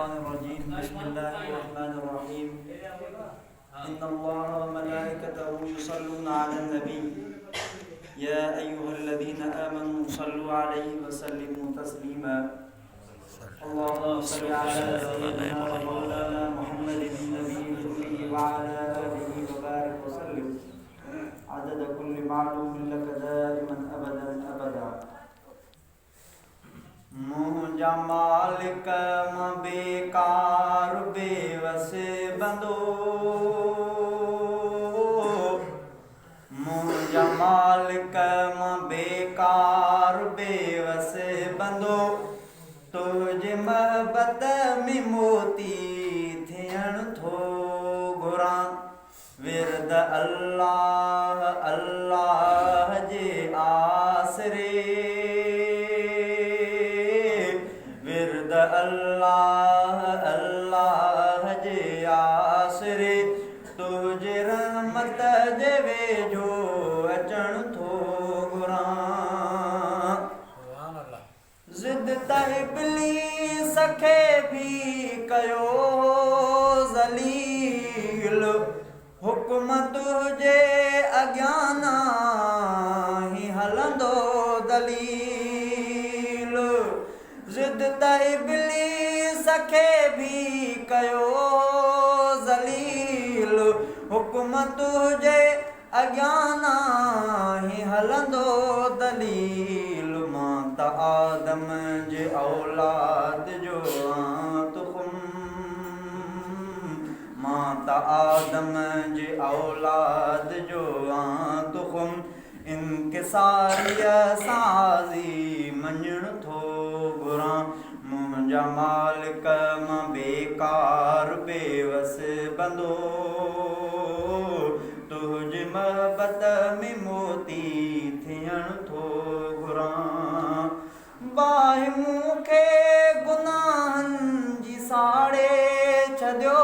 الشيطان الرجيم بسم الله الرحمن الرحيم إن الله وملائكته يصلون على النبي يا أيها الذين آمنوا صلوا عليه وسلموا تسليما اللهم صل على سيدنا ومولانا محمد النبي الأمي وعلى آله وبارك وسلم عدد كل معلوم لك دائما أبدا أبدا मुंहिंजा मालिक मां बेकार बेवस बंदो मुंहिंजा मालिक मां बेकार बेवस बंदो तुंहिंजे महबत में मोती थियण थो घुरां विरद अल्लाह अल्लाह जे आसरे अल्लाह अल्लाह जे आसरे तुझे रहमत जे वेझो अचण थो घुरां ज़िद त इब्लीस खे बि कयो ज़लील हुक्म तुझे अॻियां नाहीं हलंदो दलील ज़िद त इब्लीस खे बि कयो ज़लील हुक्म तुझे अॻियां नाहीं हलंदो दलील मां त आदम जे औलाद जो तुख़ुम मां त आदम जे औलाद जो तुख़ुम इंकिसारीअ साज़ी मञण थो घुरां मुंहिंजा मालिक मां बेकार बेवस बंदो तुंहिंजी महबत में मोती थियण थो घुरां बाहि मूंखे गुनाहनि जी साड़े छॾियो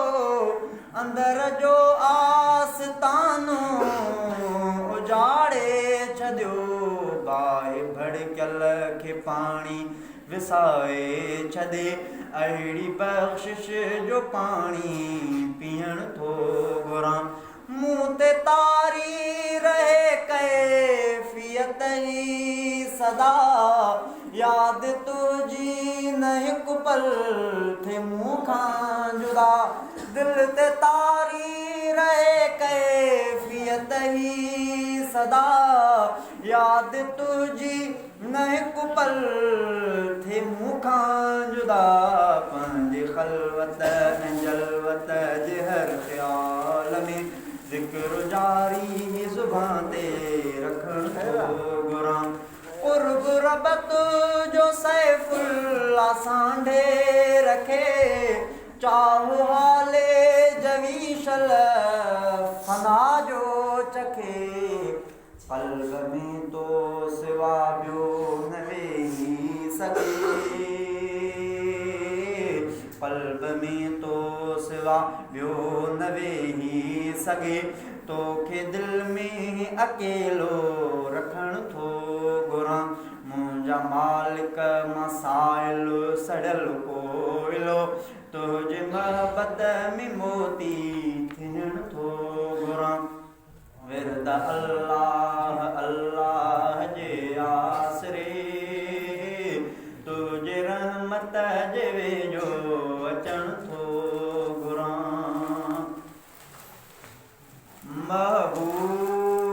अंदर जो आस्तानो उजाड़े छॾियो बाहि भड़कियल खे पाणी विसाए छॾे अहिड़ी बख़्शिश जो पाणी पीअण थो घुरां मूं ते तारी रहे कैफ़ियत ई सदा यादि तुंहिंजी न हिकु पल थे मूं खां जुदा दिलि ते तारी रहे कैफ़ियत ई सदा यादि तुंहिंजी न हिकु पल थे मूं खां जुदा पंहिंजी ख़लवत ऐं जलवत जे हर ख़्याल में ज़िक्र जारी ज़ुबान ते रखण थो घुरां क़ुर्ब रबत जो सैफ़ुल्लाह सांढे रखे चाहु हाले जवीशल फना जो चखे क़ल्ब में तो सिवा ॿियो न वेही सघे क़ल्ब में तो सिवा ॿियो न वेही सघे तोखे दिलि में अकेलो रखण थो घुरां मुंहिंजा मालिक मां साइल सड़ियल कोयलो तुंहिंजे महबत में मोती थियण थो घुरां विरद अल्लाह अल्लाह जे आसरे तुंहिंजे रहमत जे वेझो अचण थो घुरां महबूब